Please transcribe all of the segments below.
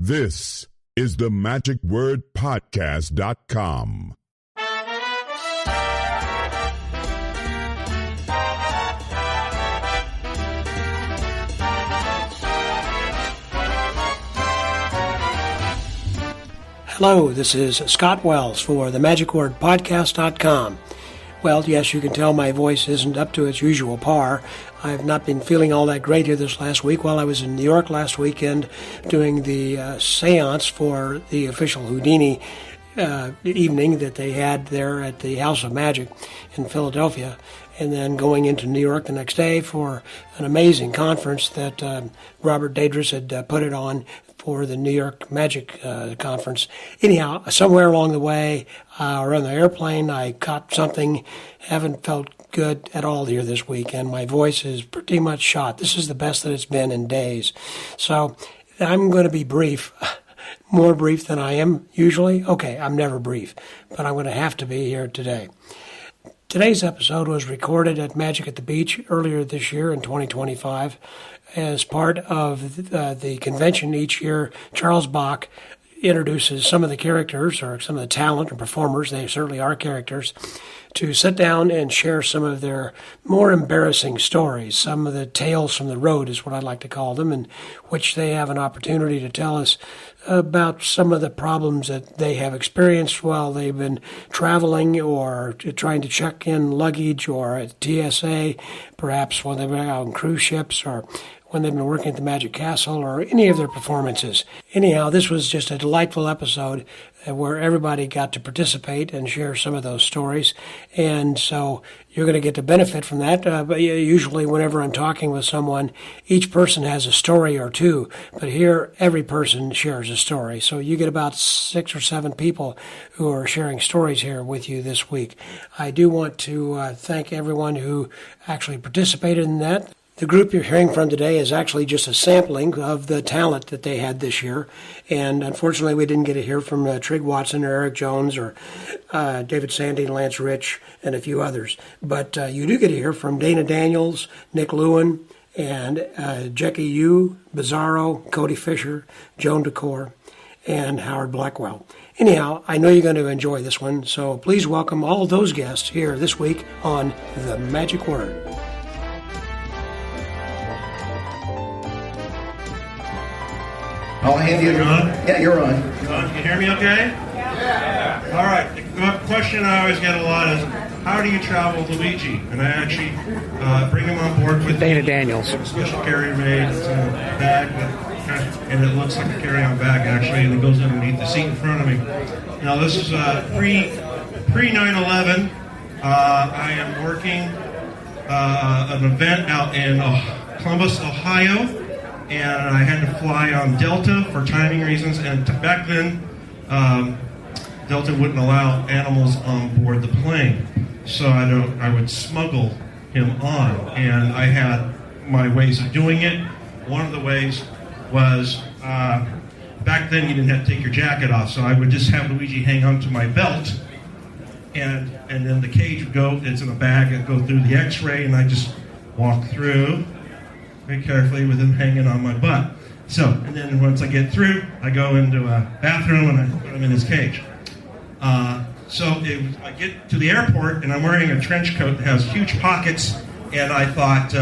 This is the magicwordpodcast.com. Hello, this is Scott Wells for the magicwordpodcast.com. Well, yes, you can tell my voice isn't up to its usual par. I've not been feeling all that great here this last week. While I was in New York last weekend doing the seance for the official Houdini evening that they had there at the House of Magic in Philadelphia, and then going into New York the next day for an amazing conference that Robert Dadris had put it on for the New York Magic Conference. Anyhow, somewhere along the way, or on the airplane, I caught something. Haven't felt good at all here this week, and my voice is pretty much shot. This is the best that it's been in days. So I'm going to be brief, more brief than I am usually. Okay, I'm never brief, but I'm going to have to be here today. Today's episode was recorded at Magic at the Beach earlier this year in 2025 as part of the convention each year. Charles Bach introduces some of the characters or some of the talent or performers, they certainly are characters, to sit down and share some of their more embarrassing stories, some of the tales from the road is what I like to call them, in which they have an opportunity to tell us about some of the problems that they have experienced while they've been traveling or trying to check in luggage or at TSA, perhaps when they've been out on cruise ships or when they've been working at the Magic Castle or any of their performances. Anyhow, this was just a delightful episode where everybody got to participate and share some of those stories. And so you're going to get to benefit from that. But usually whenever I'm talking with someone, each person has a story or two. But here, every person shares a story. So you get about 6 or 7 people who are sharing stories here with you this week. I do want to thank everyone who actually participated in that. The group you're hearing from today is actually just a sampling of the talent that they had this year. And unfortunately, we didn't get to hear from Trig Watson or Eric Jones or David Sandy, Lance Rich, and a few others. But you do get to hear from Dana Daniels, Nick Lewin, and Jeki Yoo, Bizarro, Cody Fisher, Joan DuKore, and Howard Blackwell. Anyhow, I know you're going to enjoy this one, so please welcome all of those guests here this week on The Magic Word. I'll hand you. You're on? Yeah, you're on. Can you hear me okay? Yeah. All right. The question I always get a lot is, how do you travel with Luigi? And I actually bring him on board with Dana Daniels. Special carrier made. It's in a bag, and it looks like a carry-on bag actually, and it goes underneath the seat in front of me. Now this is pre 9/11. I am working an event out in Columbus, Ohio. And I had to fly on Delta for timing reasons. And back then, Delta wouldn't allow animals on board the plane. So I would smuggle him on. And I had my ways of doing it. One of the ways was, back then you didn't have to take your jacket off. So I would just have Luigi hang onto my belt. And then the cage would go, it's in a bag, it'd go through the x-ray, and I just walk through very carefully with him hanging on my butt. So, and then once I get through, I go into a bathroom and I put him in his cage. I get to the airport and I'm wearing a trench coat that has huge pockets, and I thought,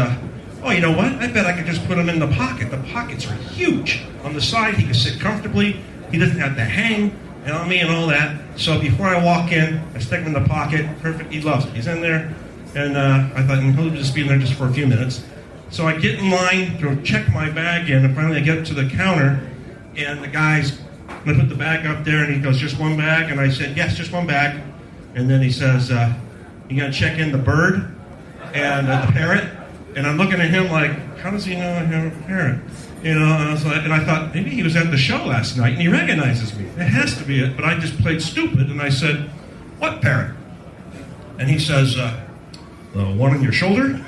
oh, you know what? I bet I could just put him in the pocket. The pockets are huge. On the side, he can sit comfortably. He doesn't have to hang on me and all that. So before I walk in, I stick him in the pocket. Perfect. He loves it. He's in there. And I thought, he'll just be in there just for a few minutes. So I get in line to check my bag in, and finally I get to the counter, and the guy's going to put the bag up there, and he goes, just one bag? And I said, yes, just one bag. And then he says, you going to check in the bird and the parrot? And I'm looking at him like, how does he know I have a parrot? You know, and I thought, maybe he was at the show last night, and he recognizes me. It has to be it. But I just played stupid, and I said, what parrot? And he says, the one on your shoulder?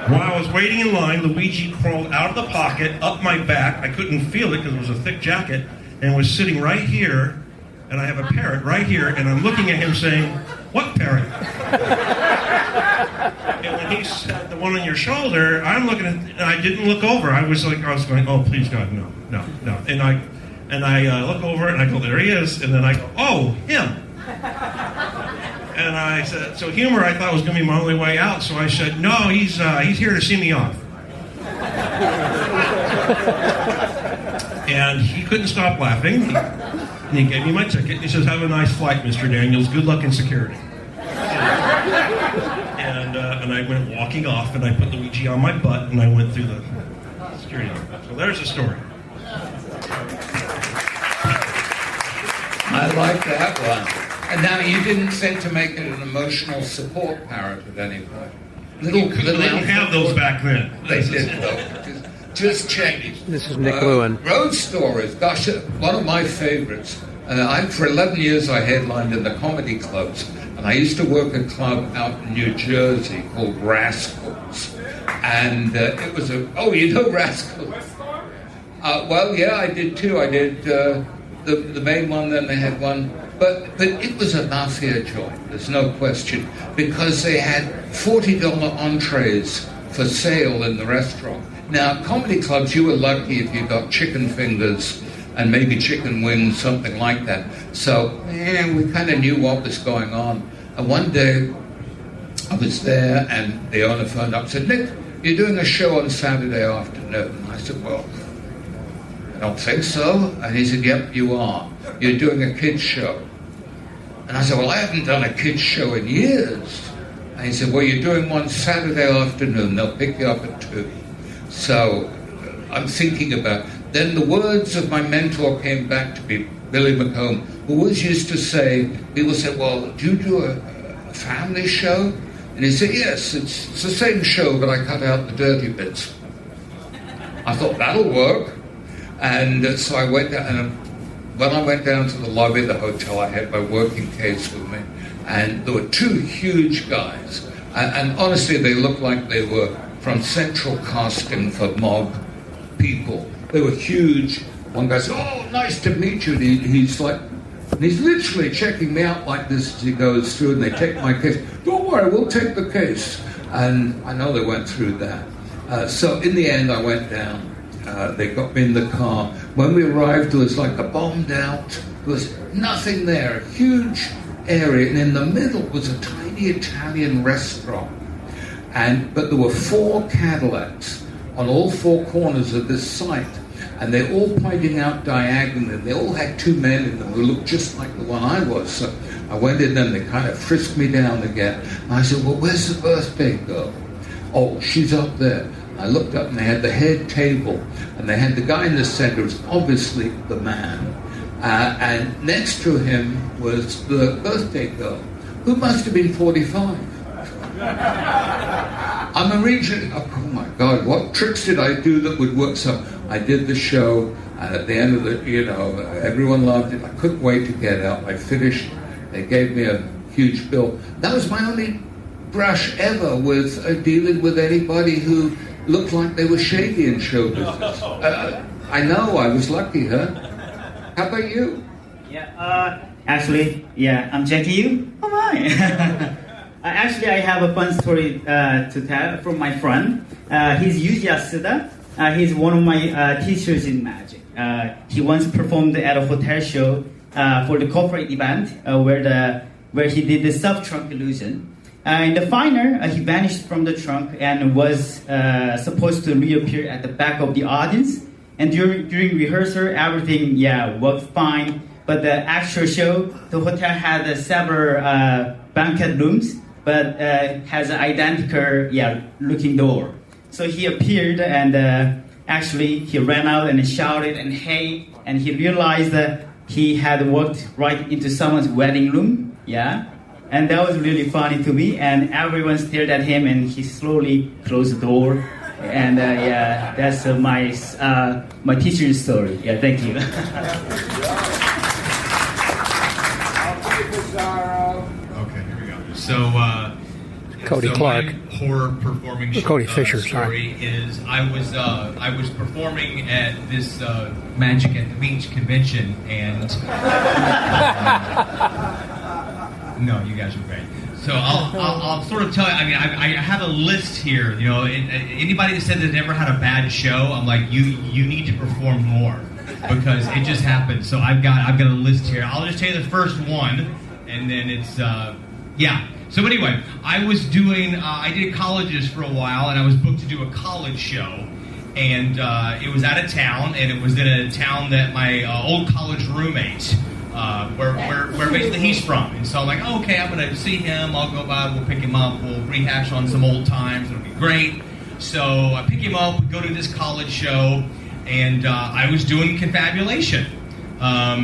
While I was waiting in line, Luigi crawled out of the pocket, up my back. I couldn't feel it because it was a thick jacket, and was sitting right here, and I have a parrot right here, and I'm looking at him saying, what parrot? And when and he said, the one on your shoulder, I'm looking at, and I didn't look over. I was going, oh, please, God, no. And I look over, and I go, there he is. And then I go, oh, him. And I said, so humor I thought was going to be my only way out. So I said, no, he's here to see me off. And he couldn't stop laughing. He gave me my ticket. He says, have a nice flight, Mr. Daniels. Good luck in security. And I went walking off, and I put Luigi on my butt, and I went through the security. So there's the story. I like that one. And now you didn't think to make it an emotional support parrot at any point. They didn't have those back then. They did though. Just checking. This is Nick Lewin. Road Stories. Gosh, one of my favorites. For 11 years I headlined in the comedy clubs. And I used to work a club out in New Jersey called Rascals. And it was oh, you know Rascals? Well, yeah, I did too. I did the main one, then they had one. But it was a mafia joint, there's no question. Because they had $40 entrees for sale in the restaurant. Now, comedy clubs, you were lucky if you got chicken fingers and maybe chicken wings, something like that. So, we kind of knew what was going on. And one day, I was there, and the owner phoned up and said, Nick, you're doing a show on Saturday afternoon. And I said, well, I don't think so. And he said, yep, you are. You're doing a kids show. And I said, well, I haven't done a kids show in years. And he said, well, you're doing one Saturday afternoon. They'll pick you up at 2. So I'm thinking about it. Then the words of my mentor came back to me, Billy McComb, who always used to say, people said, well, do you do a family show? And he said, yes, it's the same show, but I cut out the dirty bits. I thought, that'll work. And so I went down, and when I went down to the lobby of the hotel, I had my working case with me, and there were 2 huge guys. And honestly, they looked like they were from central casting for mob people. They were huge. One guy said, oh, nice to meet you. And he's literally checking me out like this as he goes through, and they take my case. Don't worry, we'll take the case. And I know they went through that. So in the end, I went down. They got me in the car. When we arrived, there was like a bombed out. There was nothing there, a huge area. And in the middle was a tiny Italian restaurant. But there were 4 Cadillacs on all 4 corners of this site. And they're all pointing out diagonally. They all had 2 men in them who looked just like the one I was. So I went in and they kind of frisked me down again. And I said, well, where's the birthday girl? Oh, she's up there. I looked up and they had the head table. And they had the guy in the center, who's obviously the man. And next to him was the birthday girl, who must have been 45. I'm a region. Oh my God! What tricks did I do that would work? So I did the show, and at the end of it, everyone loved it. I couldn't wait to get out. I finished. They gave me a huge bill. That was my only brush ever with dealing with anybody who looked like they were shady in show business. I know. I was lucky, huh? How about you? Yeah. Actually, I'm Jeki Yoo. Oh my. Actually, I have a fun story to tell from my friend. He's Yuji Yasuda. He's one of my teachers in magic. He once performed at a hotel show for the corporate event where he did the sub-trunk illusion. In the final, he vanished from the trunk and was supposed to reappear at the back of the audience. And during rehearsal, everything worked fine. But the actual show, the hotel had several banquet rooms, but has an identical looking door. So he appeared and actually he ran out and shouted and hey, and he realized that he had walked right into someone's wedding room. And that was really funny to me, and everyone stared at him and he slowly closed the door. And that's my teacher's story. Thank you. Okay, here we go. So, Cody Clark. My horror performing show, Cody Fisher, story is I was performing at this Magic at the Beach convention, and no, you guys are great. So I'll sort of tell you. I mean, I have a list here. You know, anybody that said they've never had a bad show, I'm like, you need to perform more because it just happened. So I've got a list here. I'll just tell you the first one, and then it's yeah. So anyway, I was doing I did colleges for a while, and I was booked to do a college show. And it was out of town, and it was in a town that my old college roommate, where basically he's from. And so I'm like, oh, okay, I'm going to see him. I'll go by, we'll pick him up, we'll rehash on some old times. It'll be great. So I pick him up, we go to this college show, and I was doing confabulation. I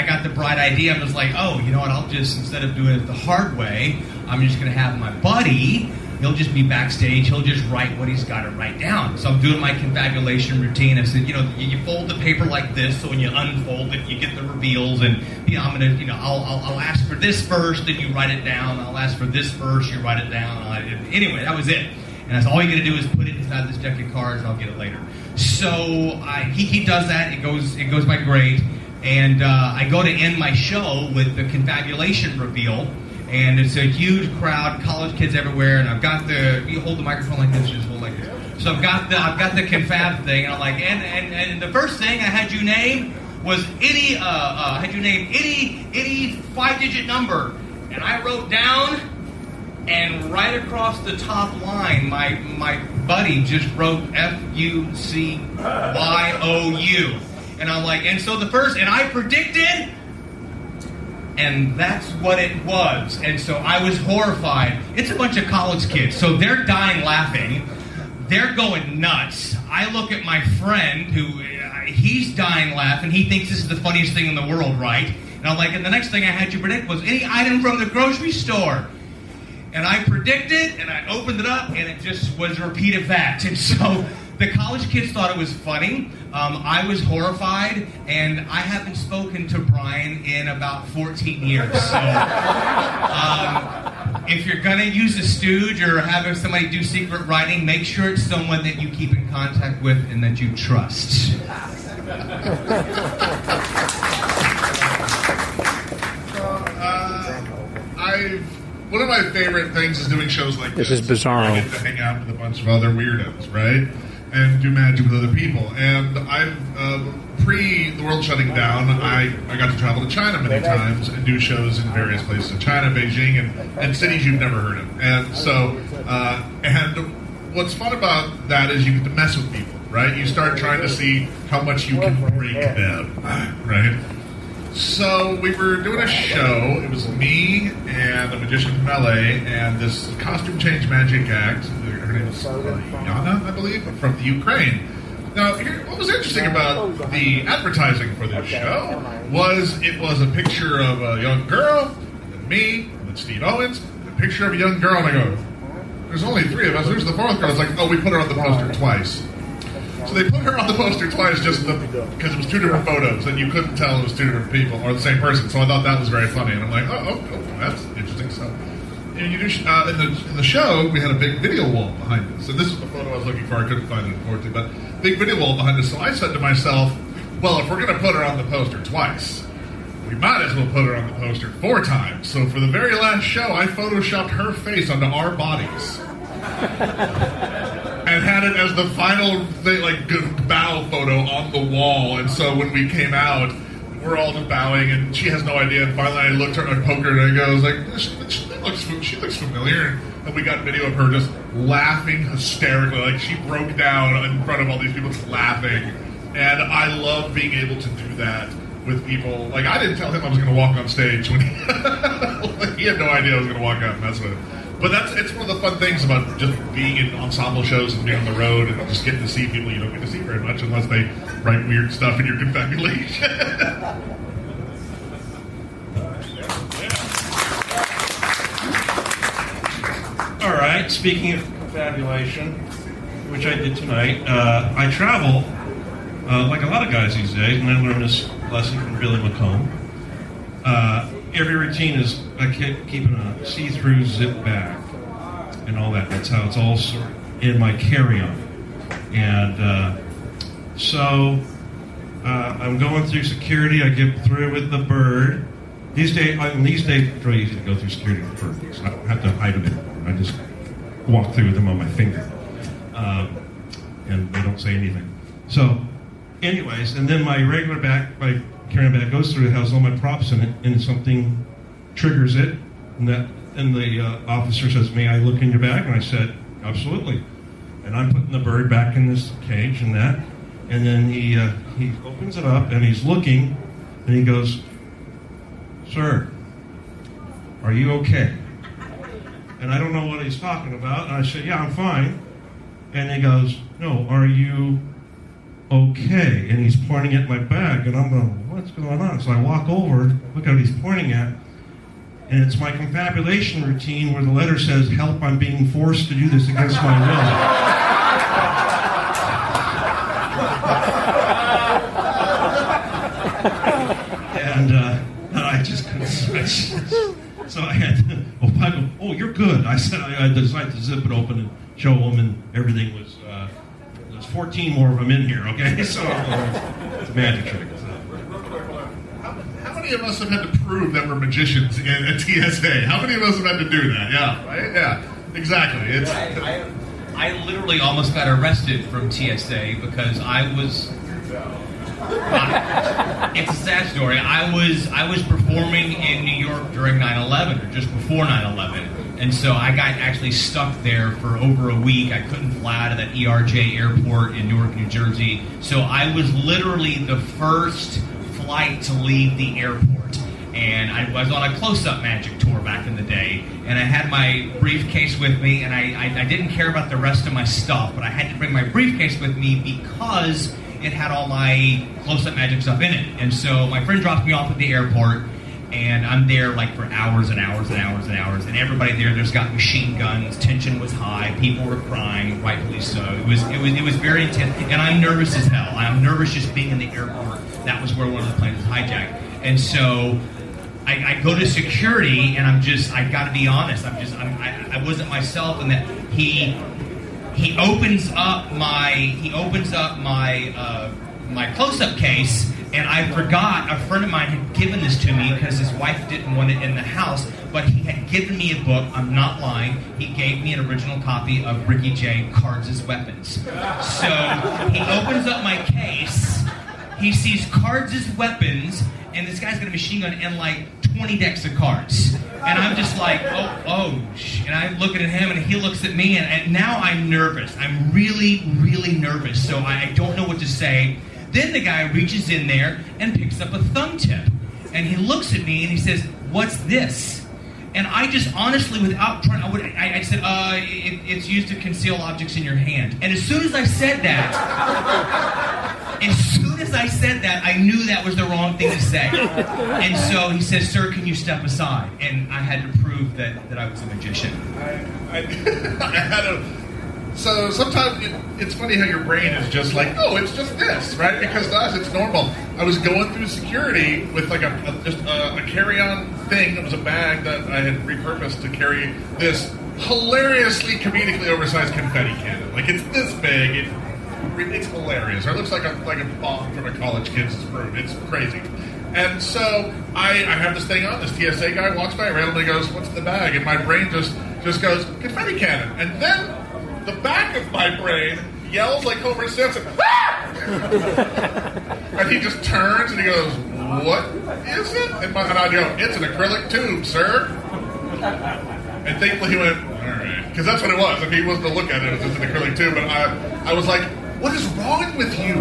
got the bright idea. I was like, oh, you know what, I'll just, instead of doing it the hard way, I'm just going to have my buddy. He'll just be backstage. He'll just write what he's got to write down. So I'm doing my confabulation routine. I said, you know, you fold the paper like this, so when you unfold it, you get the reveals. And you know, I'm gonna, you know, I'll ask for this first, then you write it down. I'll ask for this first, you write it down. Anyway, that was it. And I said, all you got to do is put it inside this deck of cards, and I'll get it later. So he does that. It goes by great. And I go to end my show with the confabulation reveal. And it's a huge crowd, college kids everywhere, and I've got you hold the microphone like this, just hold like this. So I've got the confab thing, and I'm like, and the first thing I had you name was any 5-digit number, and I wrote down, and right across the top line, my buddy just wrote FUCYOU, and I'm like, and so the first, and I predicted. And that's what it was. And so I was horrified. It's a bunch of college kids, so they're dying laughing. They're going nuts. I look at my friend who, he's dying laughing. He thinks this is the funniest thing in the world, right? And I'm like, and the next thing I had you predict was any item from the grocery store. And I predicted, and I opened it up, and it just was a repeat of that. And so the college kids thought it was funny. I was horrified, and I haven't spoken to Brian in about 14 years. So if you're going to use a stooge or have somebody do secret writing, make sure it's someone that you keep in contact with and that you trust. One of my favorite things is doing shows like this. This is Bizarro. I get to hang out with a bunch of other weirdos, right? And do magic with other people. And I've, pre the world shutting down, I got to travel to China many times and do shows in various places in China, Beijing, and cities you've never heard of. And so, and what's fun about that is you get to mess with people, right? You start trying to see how much you can break them, right? So we were doing a show. It was me and a magician from LA and this costume change magic act. Her name is Yana, I believe, from the Ukraine. Now, what was interesting about the advertising for this show was it was a picture of a young girl, and me, and Steve Owens, a picture of a young girl, and I go, there's only 3 of us, there's the 4th girl. I was like, oh, we put her on the poster twice. So they put her on the poster twice just because it was 2 different photos, and you couldn't tell it was 2 different people, or the same person, so I thought that was very funny, and I'm like, oh that's interesting stuff. And you do, in the show, we had a big video wall behind us. So this is the photo I was looking for. I couldn't find it, unfortunately. But big video wall behind us. So I said to myself, well, if we're going to put her on the poster twice, we might as well put her on the poster 4 times. So for the very last show, I photoshopped her face onto our bodies. And had it as the final thing, like bow photo on the wall. And so when we came out, we're all just bowing, and she has no idea. And finally, I looked at her, I poked her, and I go, I was like, she looks familiar. And we got video of her just laughing hysterically, like she broke down in front of all these people, just laughing. And I love being able to do that with people. Like, I didn't tell him I was going to walk on stage when he had no idea I was going to walk out and mess with him. But it's one of the fun things about just being in ensemble shows and being on the road and just getting to see people you don't get to see very much unless they write weird stuff in your confabulation. All right, speaking of confabulation, which I did tonight, I travel like a lot of guys these days, and I learned this lesson from Billy McComb. Every routine is keeping a see-through zip bag and all that. That's how it's all sort of in my carry-on. And so I'm going through security. I get through with the bird, These days, it's really easy to go through security for birthdays. I don't have to hide them anymore. I just walk through with them on my finger. And they don't say anything. So, anyways, and then my regular bag, my carry-on bag goes through, it has all my props in it, and something triggers it, and the officer says, "May I look in your bag?" And I said, "Absolutely." And I'm putting the bird back in this cage and that, and then he opens it up, and he's looking, and he goes, "Sir, are you okay?" And I don't know what he's talking about, and I said, "Yeah, I'm fine." And he goes, "No, are you okay?" And he's pointing at my bag, and I'm going, "What's going on?" So I walk over, look at what he's pointing at, and it's my confabulation routine where the letter says, "Help, I'm being forced to do this against my will." And I just couldn't switch. So I had to, I go, "Oh, you're good." I said, I decided to zip it open and show them, and everything was, there's 14 more of them in here, okay? So it's a magic trick. So. How many of us have had to prove that we're magicians at TSA? How many of us have had to do that? Yeah, right? Yeah, exactly. I literally almost got arrested from TSA because I was... it's a sad story. I was performing in New York during 9/11, or just before 9/11, and so I got actually stuck there for over a week. I couldn't fly out of that ERJ airport in Newark, New Jersey. So I was literally the first flight to leave the airport, and I was on a close-up magic tour back in the day, and I had my briefcase with me, and I didn't care about the rest of my stuff, but I had to bring my briefcase with me because it had all my close-up magic stuff in it. And so my friend drops me off at the airport, and I'm there like for hours and hours and hours and hours, and everybody there's got machine guns, tension was high, people were crying, rightfully so. It was very intense, and I'm nervous as hell. I'm nervous just being in the airport. That was where one of the planes was hijacked. And so I go to security, and I gotta be honest, I wasn't myself, and that he opens up my close-up case, and I forgot a friend of mine had given this to me because his wife didn't want it in the house, but he had given me a book. I'm not lying. He gave me an original copy of Ricky J. Cards as Weapons. So he opens up my case, he sees Cards as Weapons, and this guy's got a machine gun and like 20 decks of cards. And I'm just like, and I'm looking at him, and he looks at me, and now I'm nervous. I'm really, really nervous, so I don't know what to say. Then the guy reaches in there and picks up a thumb tip, and he looks at me, and he says, "What's this?" And I just honestly, without trying, I said, it's used to conceal objects in your hand. And as soon as I said that, I knew that was the wrong thing to say. And so he says, "Sir, can you step aside?" And I had to prove that I was a magician. So sometimes it's funny how your brain is just like, "Oh, it's just this," right? Because to us, it's normal. I was going through security with like a carry-on thing. It was a bag that I had repurposed to carry this hilariously, comedically oversized confetti cannon. Like, it's this big. It's hilarious. It looks like a bomb from a college kid's room. It's crazy. And so I have this thing on. This TSA guy walks by, randomly goes, "What's in the bag?" And my brain just goes, "Confetti cannon." And then the back of my brain yells like Homer Simpson, "Ah!" And he just turns and he goes, "What is it?" And I go, "It's an acrylic tube, sir." And thankfully he went, "All right," because that's what it was. If he wasn't to look at it, it was just an acrylic tube. But I was like, "What is wrong with you?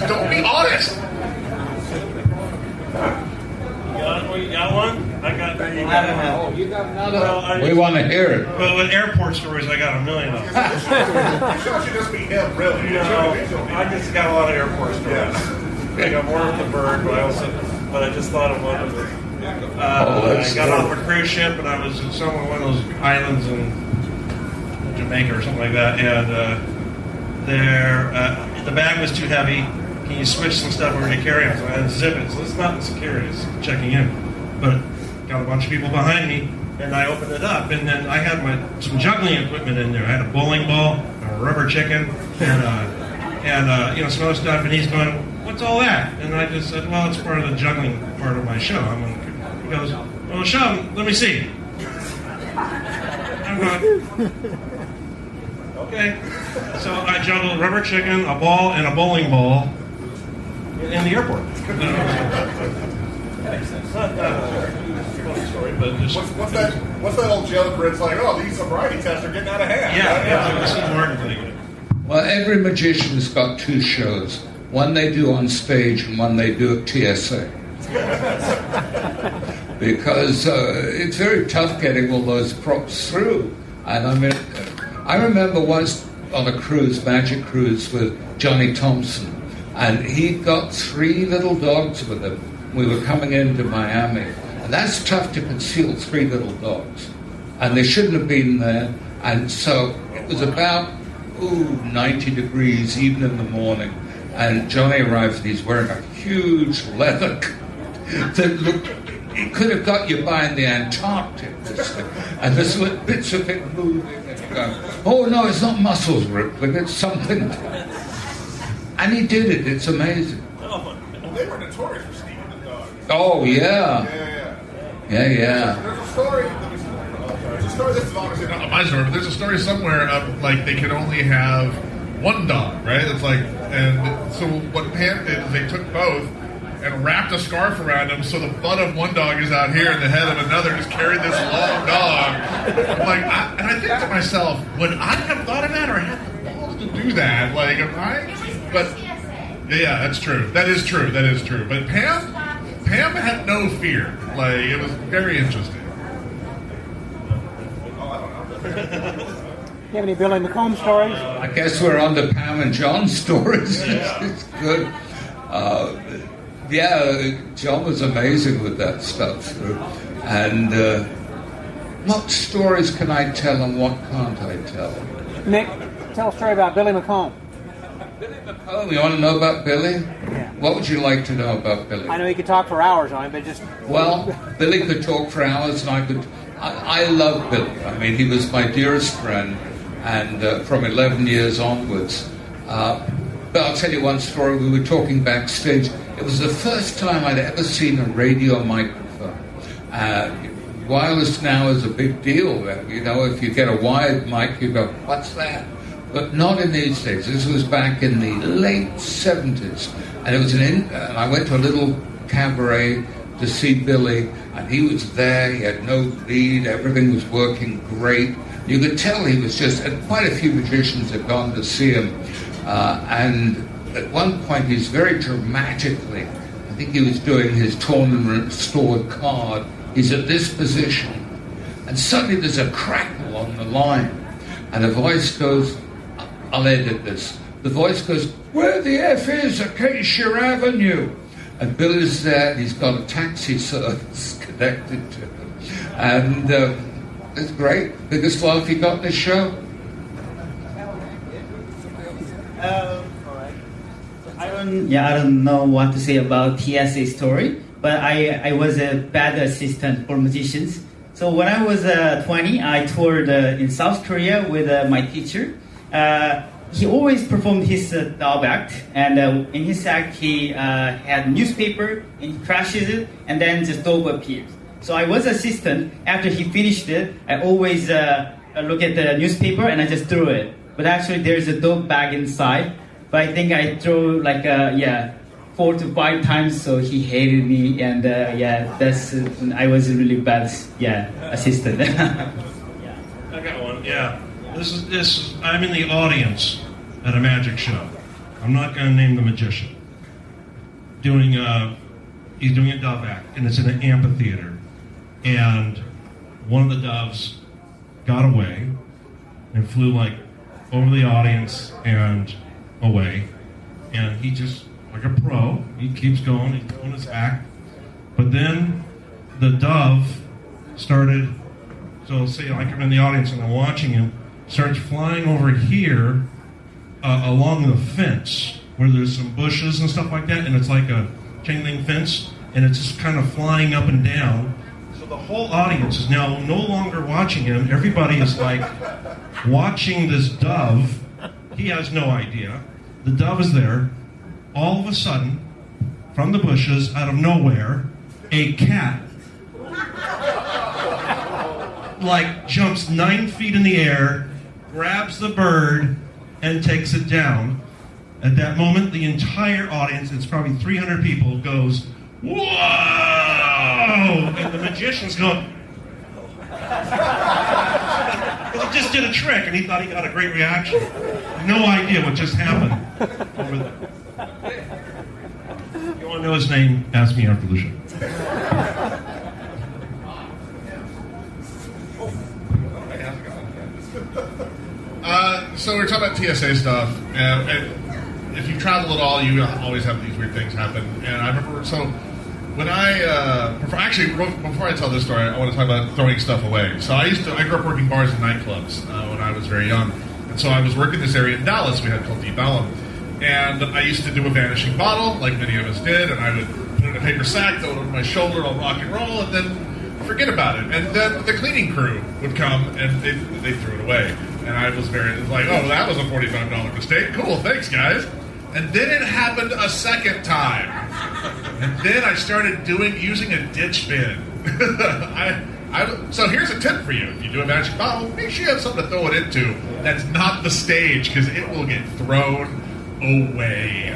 Don't be honest." You got one? I got Oh, you got another? We want to hear it. Well, with airport stories, I got a million of them. It should just be him, really. I just got a lot of airport stories. I got more of the bird, but I just thought of one of them. I got off a cruise ship, and I was in one of those islands in Jamaica or something like that, and the bag was too heavy. Can you switch some stuff over to carry-on? So I had to zip it. So it's not in security, it's checking in. But got a bunch of people behind me, and I opened it up, and then I had some juggling equipment in there. I had a bowling ball, a rubber chicken, and some other stuff. And he's going, "What's all that?" And I just said, "Well, it's part of the juggling part of my show. I'm a He goes, well, show him. Let me see. I'm going, okay. So I juggled a rubber chicken, a ball, and a bowling ball in the airport. What's that old joke where it's like, oh, these sobriety tests are getting out of hand? Yeah. This is marketing. Well, every magician's got two shows. One they do on stage and one they do at TSA. Because it's very tough getting all those props through. And I mean, I remember once on a cruise, magic cruise with Johnny Thompson, and he got 3 little dogs with him. We were coming into Miami. And that's tough to conceal 3 little dogs. And they shouldn't have been there. And so it was about 90 degrees, even in the morning. And Johnny arrived and he's wearing a huge leather coat that looked, it could have got you by in the Antarctic, this thing. And there's bits of it moving and you go, oh no, it's not muscles rippling, it's something. And he did it, it's amazing. Well, they were notorious for stealing the dogs. Oh, yeah. Yeah. There's a story. There's a story. This is obviously not my story, but there's a story somewhere of like they could only have one dog, right? It's like, and so what Pam did is they took both and wrapped a scarf around them, so the butt of one dog is out here and the head of another just carried this long dog. I'm like, and I think to myself, would I have thought of that or have the balls to do that? Like, am I? But yeah, that's true. That is true. But Pam had no fear. Like, it was very interesting. You have any Billy McComb stories? I guess we're on to Pam and John's stories. It's good. John was amazing with that stuff. And what stories can I tell and what can't I tell? Nick, tell a story about Billy McComb. Billy McComb, you want to know about Billy? Yeah. What would you like to know about Billy? I know you could talk for hours on it, but just... Well, Billy could talk for hours, and I love Billy. I mean, he was my dearest friend, and from 11 years onwards. But I'll tell you one story. We were talking backstage. It was the first time I'd ever seen a radio microphone. Wireless now is a big deal. You know, if you get a wired mic, you go, what's that? But not in these days. This was back in the late 70s. And it was and I went to a little cabaret to see Billy, and he was there. He had no lead. Everything was working great. You could tell he was and quite a few magicians had gone to see him. And at one point, he's very dramatically, I think he was doing his torn and restored card. He's at this position. And suddenly there's a crackle on the line. And a voice goes, I'll edit this. The voice goes, where the F is Acacia Avenue? And Billy's there, and he's got a taxi service connected to him. And it's great. Biggest laugh he got in the show. I don't know what to say about TSA story, but I was a bad assistant for musicians. So when I was 20, I toured in South Korea with my teacher. He always performed his dub act, and in his act he had newspaper, and he crashes it, and then the dog appears. So I was assistant. After he finished it, I always look at the newspaper and I just threw it. But actually there's a dog bag inside. But I think I threw like 4 to 5 times, so he hated me, and that's I was a really bad assistant. I got one. Yeah, this is. I'm in the audience at a magic show. I'm not going to name the magician. He's doing a dove act, and it's in an amphitheater, and one of the doves got away and flew like over the audience and away, and he just, like a pro, he keeps going, he's doing his act, but then the dove started, so say like I'm in the audience and I'm watching him, starts flying over here along the fence where there's some bushes and stuff like that, and it's like a chain link fence, and it's just kind of flying up and down. So the whole audience is now no longer watching him. Everybody is like watching this dove. He has no idea. The dove is there. All of a sudden, from the bushes, out of nowhere, a cat like jumps 9 feet in the air, grabs the bird, and takes it down. At that moment, the entire audience, it's probably 300 people, goes, "Whoa!" And the magician's going, well, he just did a trick, and he thought he got a great reaction. No idea what just happened over there. If you want to know his name, ask me after the show. So we're talking about TSA stuff, and if you travel at all, you always have these weird things happen. And I remember, when before I tell this story, I want to talk about throwing stuff away. So I grew up working bars and nightclubs when I was very young. And so I was working this area in Dallas we had called Deep Ellum. And I used to do a vanishing bottle, like many of us did, and I would put it in a paper sack, throw it over my shoulder, I'll rock and roll, and then forget about it. And then the cleaning crew would come, and they threw it away. And I was like, oh, that was a $45 mistake. Cool, thanks, guys. And then it happened a second time. And then I started using a ditch bin. So here's a tip for you. If you do a magic bottle, make sure you have something to throw it into that's not the stage, because it will get thrown away.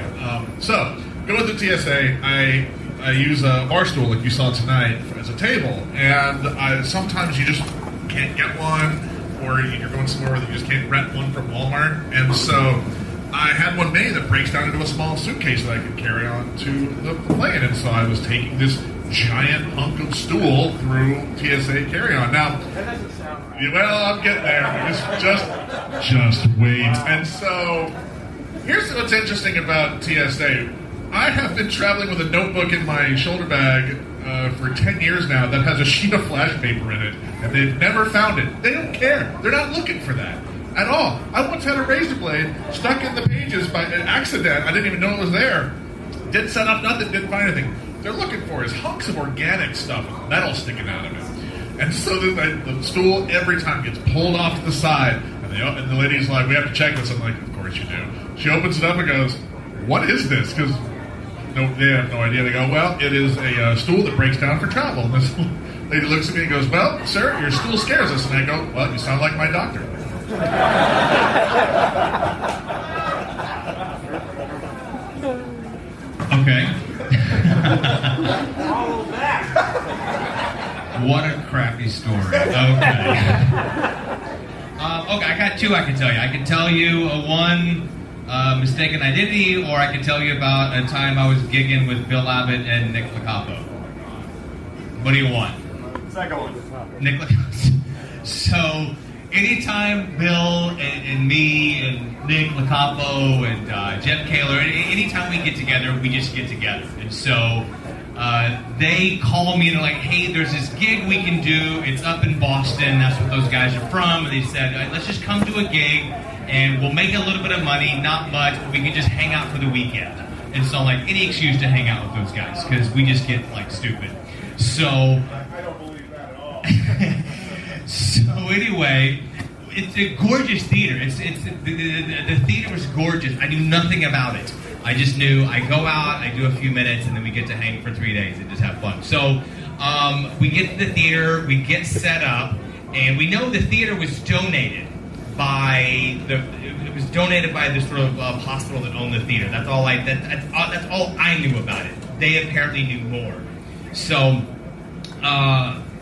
So, going to TSA, I use a bar stool like you saw tonight as a table. And sometimes you just can't get one, or you're going somewhere where you just can't rent one from Walmart. And so I had one made that breaks down into a small suitcase that I could carry on to the plane. And so I was taking this giant hunk of stool through TSA carry-on. Now, that doesn't sound right. Well, I'm getting there. Just wait. And so, here's what's interesting about TSA. I have been traveling with a notebook in my shoulder bag for 10 years now that has a sheet of flash paper in it, and they've never found it. They don't care. They're not looking for that at all. I once had a razor blade stuck in the pages by an accident. I didn't even know it was there. Didn't set up nothing, didn't find anything. They're looking for is hunks of organic stuff with metal sticking out of it. And so the stool every time gets pulled off to the side, and the lady's like, we have to check this. I'm like, of course you do. She opens it up and goes, what is this? Because they have no idea. They go, well, it is a stool that breaks down for travel. And this lady looks at me and goes, well, sir, your stool scares us. And I go, well, you sound like my doctor. Okay. What a crappy story. Okay. Okay, I got two I can tell you. I can tell you one mistaken identity, or I can tell you about a time I was gigging with Bill Abbott and Nick Lacapo. What do you want? Second one. Nick Lacapo. So, anytime Bill and me and Nick Lacapo and Jeff Kaler, anytime we get together, we just get together. And so they call me and they're like, hey, there's this gig we can do. It's up in Boston. That's what those guys are from. And they said, let's just come to a gig and we'll make a little bit of money, not much, but we can just hang out for the weekend. And so, like, any excuse to hang out with those guys because we just get, like, stupid. So, I don't believe that at all. So anyway, it's a gorgeous theater. The theater was gorgeous. I knew nothing about it. I just knew I go out, I do a few minutes, and then we get to hang for 3 days and just have fun. So we get to the theater, we get set up, and we know the theater was donated by the sort of hospital that owned the theater. That's all I knew about it. They apparently knew more. So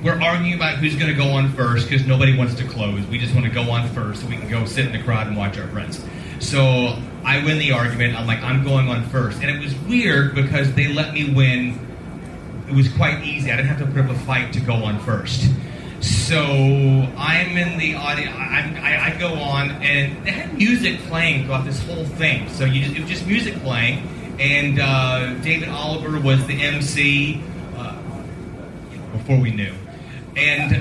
we're arguing about who's going to go on first because nobody wants to close. We just want to go on first so we can go sit in the crowd and watch our friends. So I win the argument. I'm like, I'm going on first. And it was weird because they let me win. It was quite easy. I didn't have to put up a fight to go on first. So I'm in the audience. I go on, and they had music playing throughout this whole thing. So it was just music playing. And David Oliver was the MC before we knew. And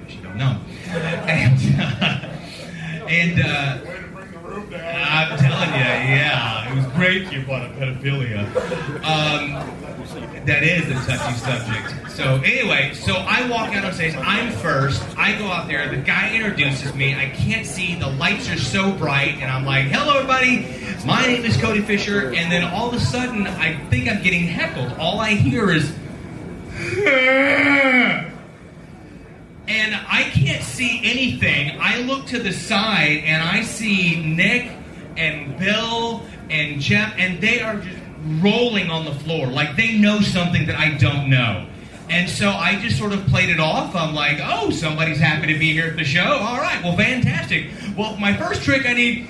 you don't know. I'm telling you, yeah, it was great you brought up pedophilia. That is a touchy subject. So anyway, I walk out on stage. I'm first. I go out there. The guy introduces me. I can't see. The lights are so bright, and I'm like, "Hello, everybody. My name is Cody Fisher." And then all of a sudden, I think I'm getting heckled. All I hear is. and I can't see anything. I look to the side, and I see Nick and Bill and Jeff, and they are just rolling on the floor. Like they know something that I don't know. And so I just sort of played it off. I'm like, oh, somebody's happy to be here at the show. All right, well, fantastic. Well, my first trick I need...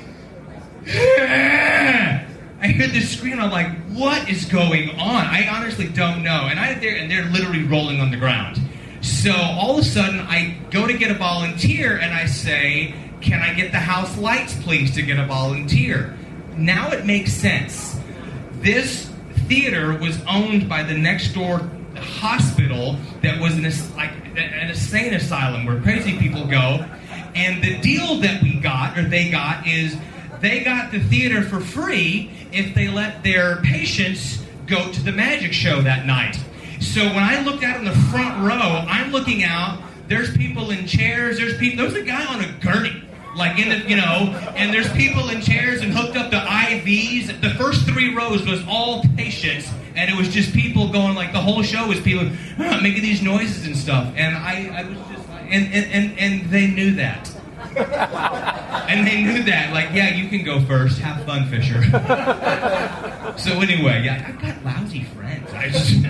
I hear this scream. I'm like, what is going on? I honestly don't know. And they're literally rolling on the ground. So all of a sudden, I go to get a volunteer, and I say, can I get the house lights, please, to get a volunteer? Now it makes sense. This theater was owned by the next door hospital that was an insane asylum where crazy people go. And the deal that they got is they got the theater for free if they let their patients go to the magic show that night. So when I looked out in the front row, I'm looking out, there's people in chairs, there's a guy on a gurney, like in the, and there's people in chairs and hooked up to IVs. The first 3 rows was all patients, and it was just people going, like the whole show was people making these noises and stuff. And I was just, and they knew that. And they knew that, like, yeah, you can go first. Have fun, Fisher. So anyway, yeah, I've got lousy friends. I just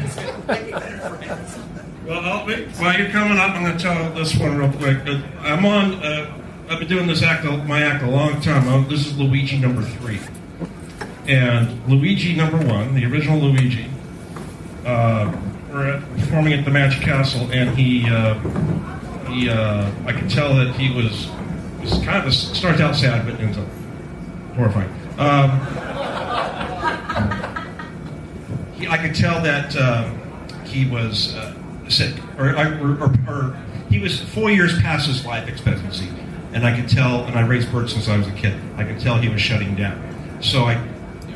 better friends. Well, while you're coming up, I'm going to tell this one real quick. I'm on. I've been doing my act a long time. This is Luigi number 3, and Luigi number 1, the original Luigi. We're performing at the Magic Castle, and I could tell that he was kind of starts out sad, but ends up horrifying. I could tell that he was sick, or he was 4 years past his life expectancy, and I could tell. And I raised birds since I was a kid. I could tell he was shutting down. So I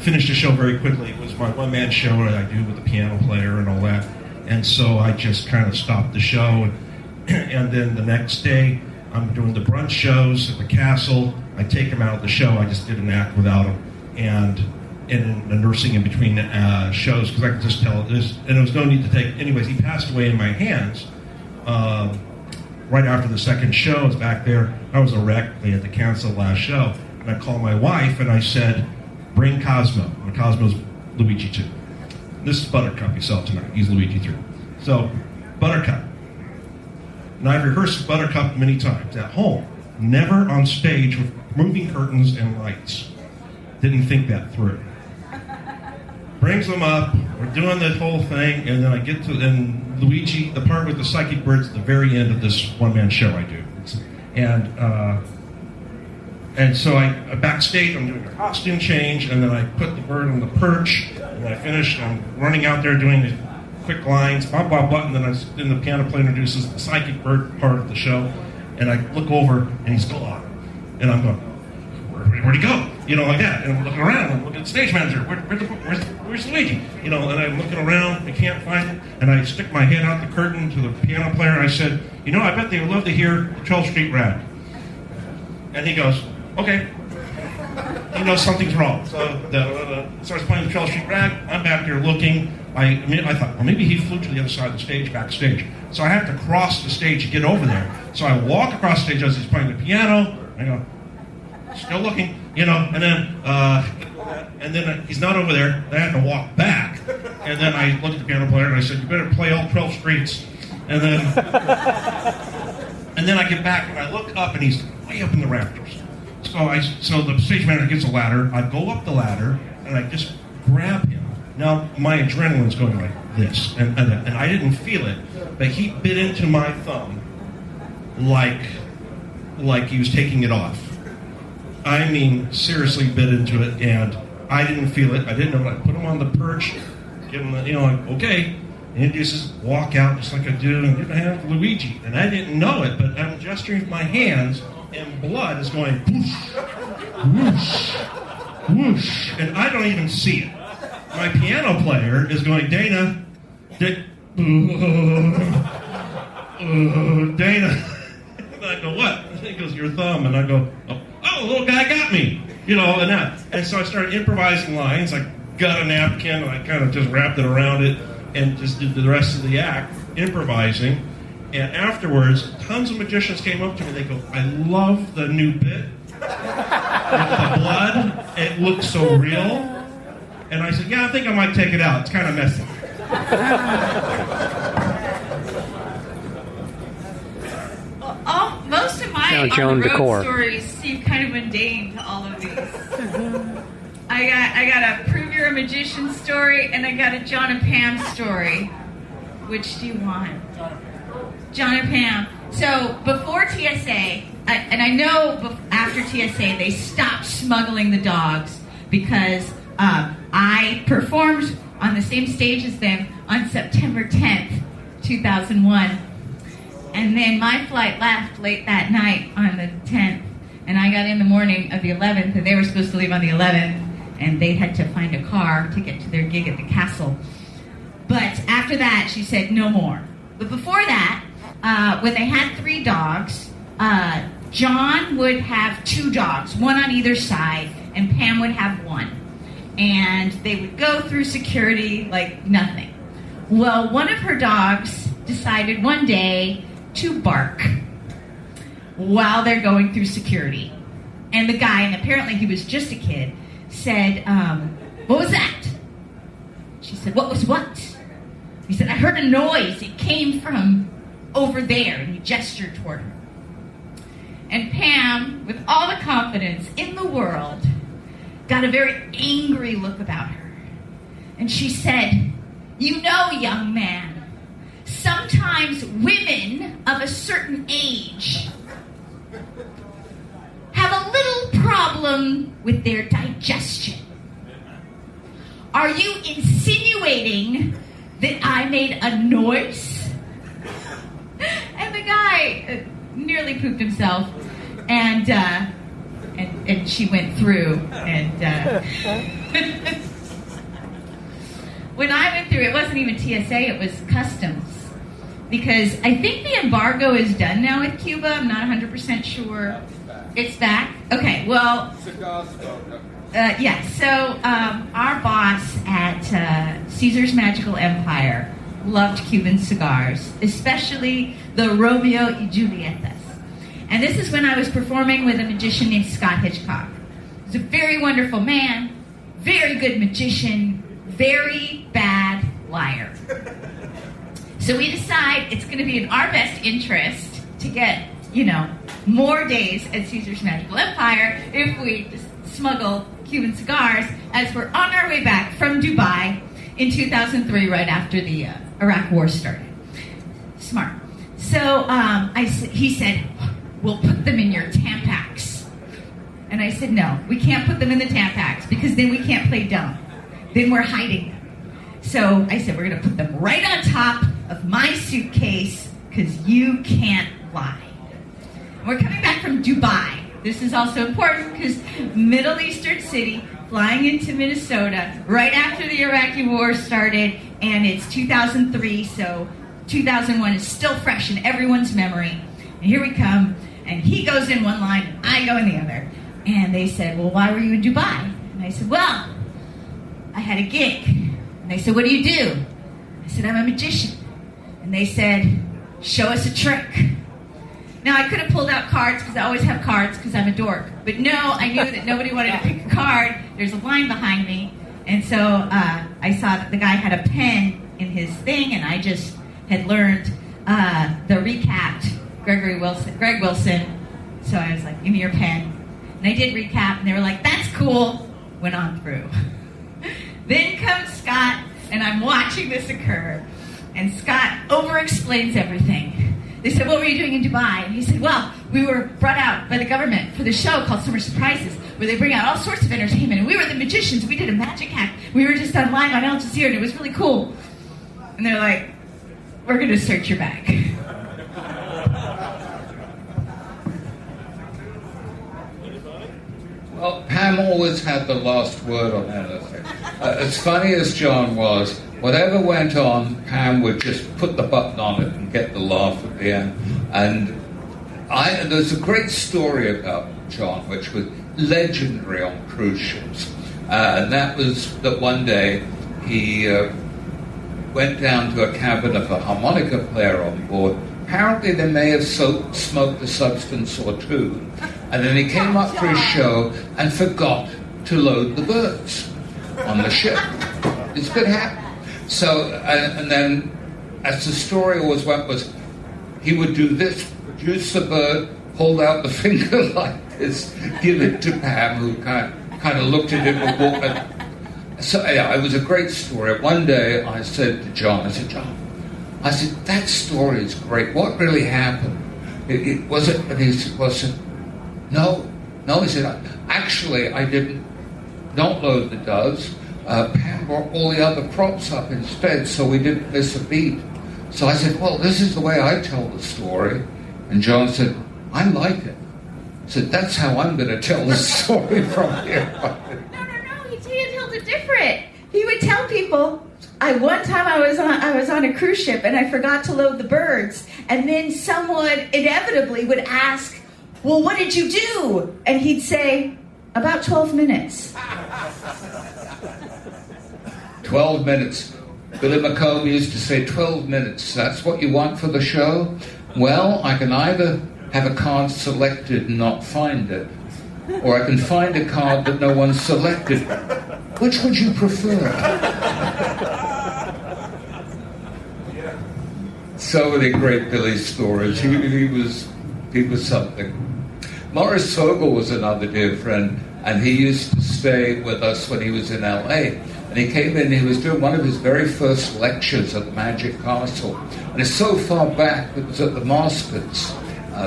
finished the show very quickly. It was my one-man show that I do with the piano player and all that, and so I just kind of stopped the show. And then the next day, I'm doing the brunch shows at the castle. I take him out of the show. I just did an act without him, and the nursing in between shows, because I could just tell this. And there was no need to take. Anyways, he passed away in my hands right after the second show. It's back there. I was a wreck. They had to cancel the last show, and I called my wife and I said, "Bring Cosmo." And Cosmo's Luigi 2. This is Buttercup you saw tonight. He's Luigi 3. So Buttercup. And I've rehearsed Buttercup many times at home, never on stage with moving curtains and lights. Didn't think that through. Brings them up, we're doing the whole thing, and then I get to Luigi, the part with the psychic birds at the very end of this one-man show I do. And so I backstage, I'm doing a costume change, and then I put the bird on the perch, and then I finish, I'm running out there doing the quick lines, blah, blah, blah, and then the piano player introduces the psychic bird part of the show, and I look over, and he's gone. And I'm going, where'd he go? Like that. And I'm looking around, I'm looking at the stage manager, where's Luigi? And I'm looking around, I can't find it, and I stick my head out the curtain to the piano player, and I said, I bet they would love to hear the 12th Street Rag. And he goes, okay. He knows something's wrong. So starts playing the 12th Street Rag, I'm back there looking. I thought, well, maybe he flew to the other side of the stage, backstage. So I have to cross the stage to get over there. So I walk across the stage as he's playing the piano. I go, still looking, and then he's not over there. Then I have to walk back. And then I look at the piano player and I said, you better play all 12 streets. And then I get back and I look up and he's way up in the rafters. So the stage manager gets a ladder. I go up the ladder and I just grab him. Now, my adrenaline's going like this, and I didn't feel it, but he bit into my thumb like he was taking it off. I mean, seriously bit into it, and I didn't feel it. I didn't know what. I put him on the perch, give him the, okay, and he just walk out just like I do, and give a hand to Luigi. And I didn't know it, but I'm gesturing with my hands, and blood is going whoosh, whoosh, whoosh, and I don't even see it. My piano player is going, Dana. Dana. And I go, what? He goes, your thumb. And I go, oh, the little guy got me. And that. And so I started improvising lines. I got a napkin, and I kind of just wrapped it around it, and just did the rest of the act, improvising. And afterwards, tons of magicians came up to me. They go, "I love the new bit with the blood. It looks so real." And I said, "Yeah, I think I might take it out. It's kind of messy." Most of my Now, on Joan the road DuKore. stories seem kind of mundane to all of these. I got a Prove You're a Magician story, and I got a John and Pam story. Which do you want? John and Pam. So before TSA, and I know after TSA they stopped smuggling the dogs because I performed on the same stage as them on September 10th, 2001. And then my flight left late that night on the 10th, and I got in the morning of the 11th, and they were supposed to leave on the 11th, and they had to find a car to get to their gig at the castle. But after that, she said no more. But before that, when they had 3 dogs, John would have 2 dogs, one on either side, and Pam would have 1. And they would go through security like nothing. Well, one of her dogs decided one day to bark while they're going through security. And the guy, and apparently he was just a kid, said, "What was that?" She said, "What was what?" He said, "I heard a noise. It came from over there." And he gestured toward her. And Pam, with all the confidence in the world, got a very angry look about her. And she said, "You know, young man, sometimes women of a certain age have a little problem with their digestion. Are you insinuating that I made a noise?" And the guy nearly pooped himself, and she went through, and when I went through, it wasn't even TSA, it was customs. Because I think the embargo is done now with Cuba. I'm not 100% sure. It's back? Okay, well, yeah, so our boss at Caesar's Magical Empire loved Cuban cigars, especially the Romeo y Julietas. And this is when I was performing with a magician named Scott Hitchcock. He's a very wonderful man, very good magician, very bad liar. So we decide it's going to be in our best interest to get, more days at Caesar's Magical Empire if we smuggle Cuban cigars as we're on our way back from Dubai in 2003, right after the Iraq War started. Smart. So he said, "We'll put them in your Tampax." And I said, "No, we can't put them in the Tampax because then we can't play dumb. Then we're hiding them." So I said, "We're going to put them right on top of my suitcase because you can't lie." And we're coming back from Dubai. This is also important because Middle Eastern city, flying into Minnesota right after the Iraqi war started, and it's 2003, so 2001 is still fresh in everyone's memory. And here we come, and he goes in one line, and I go in the other. And they said, "Well, why were you in Dubai?" And I said, "Well, I had a gig." And they said, "What do you do?" I said, "I'm a magician." And they said, "Show us a trick." Now, I could have pulled out cards because I always have cards because I'm a dork. But no, I knew that nobody wanted to pick a card. There's a line behind me. And so I saw that the guy had a pen in his thing, and I just had learned the recapped Greg Wilson. So I was like, "Give me your pen." And I did recap, and they were like, "That's cool." Went on through. Then comes Scott, and I'm watching this occur. And Scott over-explains everything. They said, "What were you doing in Dubai?" And he said, "Well, we were brought out by the government for the show called Summer Surprises, where they bring out all sorts of entertainment. And we were the magicians. We did a magic act. We were just on live on Al Jazeera, and it was really cool." And they're like, "We're going to search your bag." Well, Pam always had the last word on anything. As funny as John was, whatever went on, Pam would just put the button on it and get the laugh at the end. And there's a great story about John, which was legendary on cruise ships. And that was that one day he went down to a cabin of a harmonica player on board. apparently they may have smoked a substance or two, and then he came up for his show and forgot to load the birds on the ship. This could happen. So, and then, as the story always went, was he would do this, produce the bird, hold out the finger like this, give it to Pam, who kind of looked at it and walked. So yeah, it was a great story. One day I said to John, John, that story is great. What really happened? Was it? And he said, no. He said, actually, I don't load the doves. Pam brought all the other props up instead, so we didn't miss a beat. So I said, well, this is the way I tell the story. And John said, I like it. I said, that's how I'm going to tell the story from here. No, he told it different. He would tell people, one time I was on a cruise ship and I forgot to load the birds. And then someone inevitably would ask, well, what did you do? And he'd say, about 12 minutes. 12 minutes. Billy McComb used to say 12 minutes. That's what you want for the show? Well, I can either have a card selected and not find it, or I can find a card that no one selected. Which would you prefer? So many great Billy stories. He was something. Morris Fogel was another dear friend, and he used to stay with us when he was in L.A., and he came in, he was doing one of his very first lectures at the Magic Castle. And it's so far back, it was at the Moscas.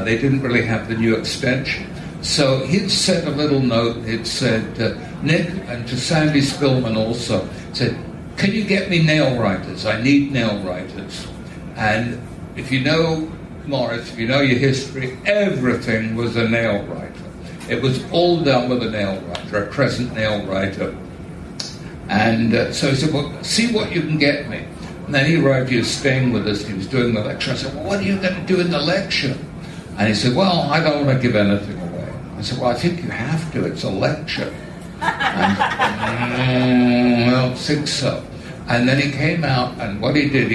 They didn't really have the new extension. So he'd sent a little note, it said, Nick, and to Sandy Spillman also, said, can you get me nail writers? I need nail writers. And if you know Morris, if you know your history, everything was a nail writer. It was all done with a nail writer, a crescent nail writer. And so he said, well, see what you can get me. And then he arrived, he was staying with us, he was doing the lecture. I said, well, what are you going to do in the lecture? And he said, well, I don't want to give anything away. I said, well, I think you have to, it's a lecture. And I don't think so. And then he came out, and what he did,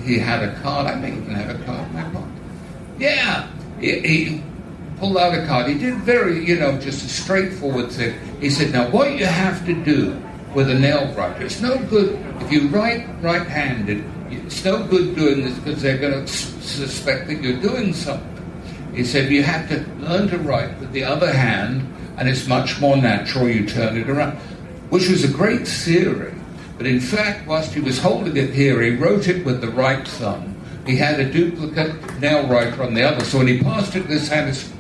he had a card, I may even have a card in my pocket. Yeah, he pulled out a card. He did very, just a straightforward thing. He said, now what you have to do with a nail writer, it's no good, if you write right-handed, it's no good doing this because they're going to suspect that you're doing something. He said, you have to learn to write with the other hand, and it's much more natural, you turn it around. Which was a great theory. But in fact, whilst he was holding it here, he wrote it with the right thumb. He had a duplicate nail writer on the other. So when he passed it this hand, it's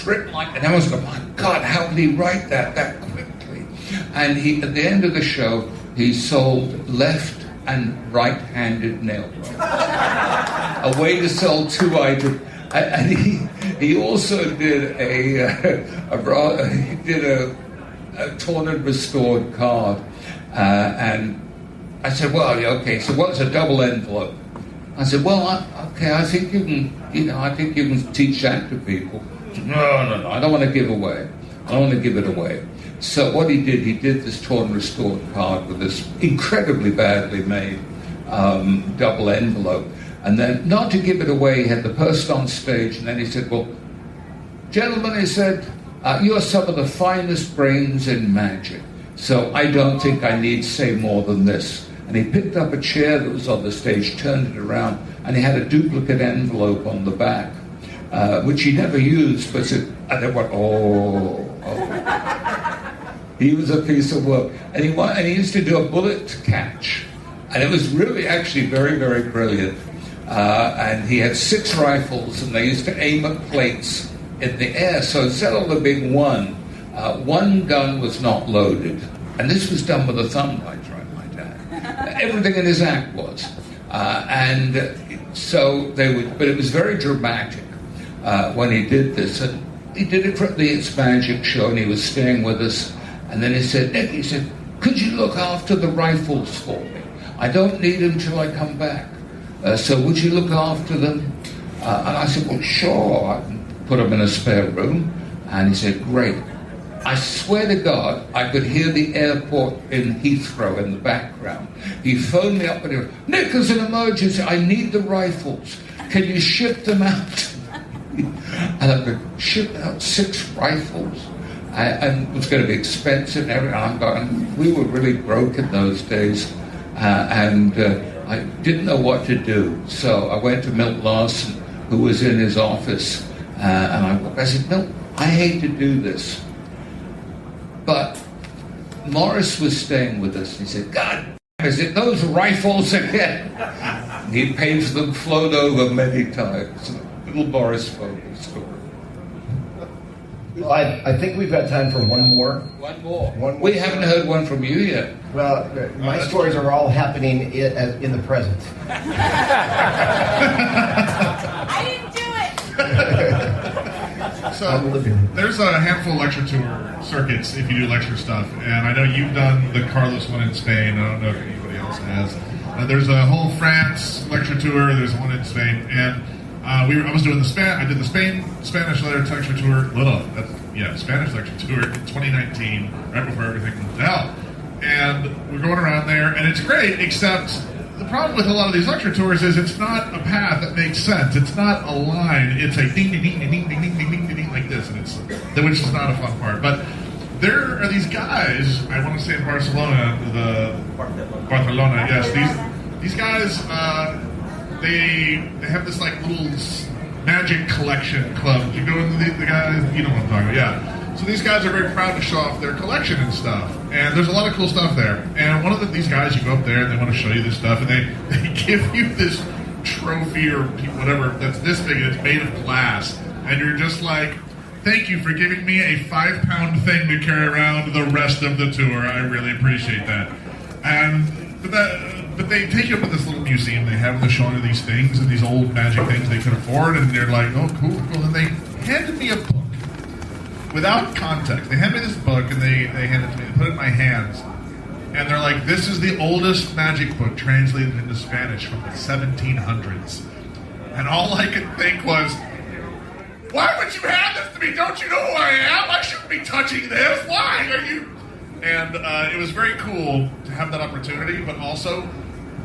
written like, and I was going, my God, how could he write that quickly? And at the end of the show, he sold left and right-handed nail writers. A way to sell two items. And he also did a torn and restored card. And I said, well, okay. So what's a double envelope? I said, well, I think you can, I think you can teach that to people. Said, no, I don't want to give away. I don't want to give it away. So what he did this torn and restored card with this incredibly badly made double envelope. And then, not to give it away, he had the person on stage, and then he said, well, gentlemen, he said, you're some of the finest brains in magic. So I don't think I need say more than this. And he picked up a chair that was on the stage, turned it around, and he had a duplicate envelope on the back, which he never used, but and they went, oh. He was a piece of work. And he used to do a bullet catch. And it was really actually very, very brilliant. And he had 6 rifles, and they used to aim at plates in the air. So instead of there being one gun was not loaded. And this was done with a thumb lighter, I might add. Everything in his act was. So they would, but it was very dramatic when he did this. And he did it for the It's Magic show, and he was staying with us. And then he said, Nick, he said, could you look after the rifles for me? I don't need them till I come back. So would you look after them? And I said, well, sure. I can put them in a spare room. And he said, great. I swear to God, I could hear the airport in Heathrow in the background. He phoned me up and he went, Nick, there's an emergency. I need the rifles. can you ship them out? And I could ship out 6 rifles. And it was going to be expensive and everything. I'm going, we were really broke in those days. And I didn't know what to do. So I went to Milt Larson, who was in his office. And I said, Milt, I hate to do this. But Morris was staying with us. He said, God, is it those rifles again? And he paid for them, flown over many times. Little Morris Fogle story. Well, I think we've got time for one more. One more. We haven't heard one from you yet. Well, my stories are all happening in the present. I didn't do it. So there's a handful of lecture tour circuits if you do lecture stuff, and I know you've done the Carlos one in Spain. I don't know if anybody else has. There's a whole France lecture tour. There's one in Spain, and I was doing I did the Spanish lecture tour. Spanish lecture tour in 2019, right before everything went down. And we're going around there, and it's great, except the problem with a lot of these lecture tours is it's not a path that makes sense. It's not a line. It's a ding, ding, ding, ding, ding, ding, ding, ding, ding, ding, like this, and which is not a fun part. But there are these guys, I want to say in Barcelona, yes, these guys, they have this like little magic collection club. You go into the guys, you know what I'm talking about, yeah. So these guys are very proud to show off their collection and stuff. And there's a lot of cool stuff there. And one of these guys, you go up there and they want to show you this stuff, and they give you this trophy or whatever that's this big, and it's made of glass. And you're just like, thank you for giving me a 5-pound thing to carry around the rest of the tour. I really appreciate that. But they take you up to this little museum. They have them showing you these things and these old magic things they could afford, and they're like, oh, cool. And they handed me a book without context. They handed me this book, and they handed it to me. They put it in my hands, and they're like, this is the oldest magic book translated into Spanish from the 1700s. And all I could think was, why would you hand this to me? Don't you know who I am? I shouldn't be touching this. Why are you? And it was very cool to have that opportunity, but also,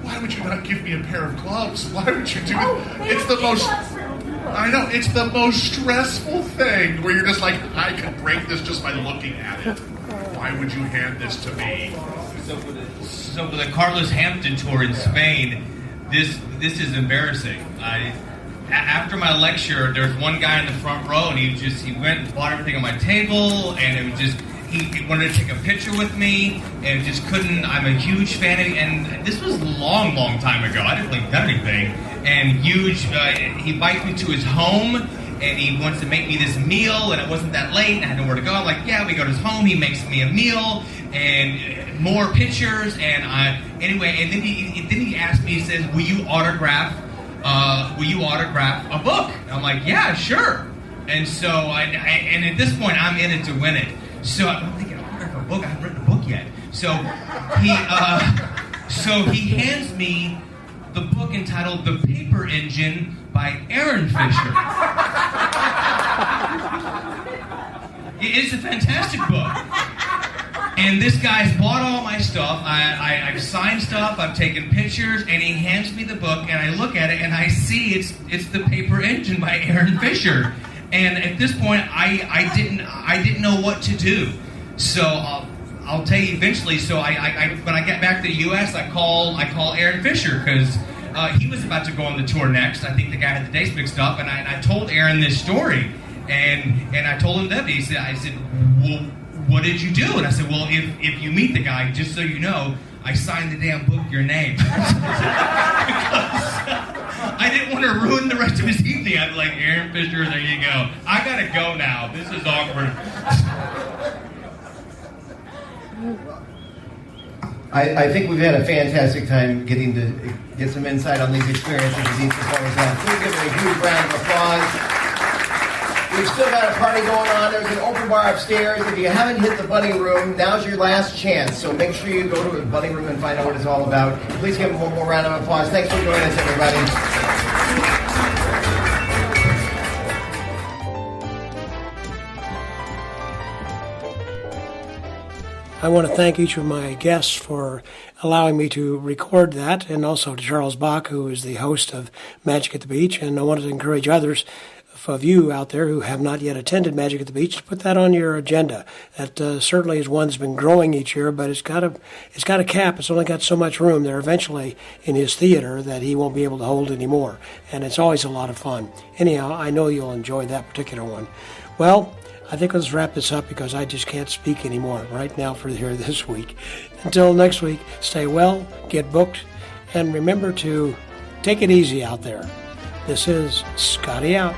why would you not give me a pair of gloves? Why would you do it? It's the most... I know, it's the most stressful thing where you're just like, I could break this just by looking at it. Why would you hand this to me? So for the Carlos Hampton tour in Spain, this is embarrassing. After my lecture, there's one guy in the front row, and he went and bought everything on my table, and it was just... He wanted to take a picture with me, and just couldn't. I'm a huge fan of it, and this was a long, long time ago. I didn't really done anything. And huge, he invites me to his home, and he wants to make me this meal, and it wasn't that late, and I had nowhere to go. I'm like, yeah, we go to his home, he makes me a meal, and more pictures, and anyway, and then he asked me, he says, will you autograph a book? And I'm like, yeah, sure. And so, and at this point, I'm in it to win it. So I'm thinking, I'll autograph a book. I haven't written a book yet. So he hands me the book entitled The Paper Engine by Aaron Fisher. It's a fantastic book. And this guy's bought all my stuff. I've signed stuff, I've taken pictures, and he hands me the book, and I look at it, and I see it's The Paper Engine by Aaron Fisher. And at this point, I didn't know what to do. So I'll tell you eventually. So I when I get back to the U.S., I call Aaron Fisher because he was about to go on the tour next. I think the guy had the dates mixed up, and I told Aaron this story, and I told him that. I said, well, what did you do? And I said, well, if you meet the guy, just so you know, I signed the damn book your name. I didn't want to ruin the rest of his evening. I'd be like, Aaron Fisher, there you go. I gotta go now. This is awkward. I think we've had a fantastic time getting to get some insight on these experiences that these performers have. Please give them a huge round of applause. We've still got a party going on. There's an open bar upstairs. If you haven't hit the Bunny Room, now's your last chance. So make sure you go to the Bunny Room and find out what it's all about. Please give them one more round of applause. Thanks for joining us, everybody. I want to thank each of my guests for allowing me to record that, and also to Charles Bach, who is the host of Magic at the Beach. And I wanted to encourage others of you out there who have not yet attended Magic at the Beach to put that on your agenda. That certainly is one that's been growing each year, but it's got a cap. It's only got so much room there eventually in his theater that he won't be able to hold anymore. And it's always a lot of fun. Anyhow, I know you'll enjoy that particular one. Well, I think let's wrap this up because I just can't speak anymore right now for here this week. Until next week, stay well, get booked, and remember to take it easy out there. This is Scotty out.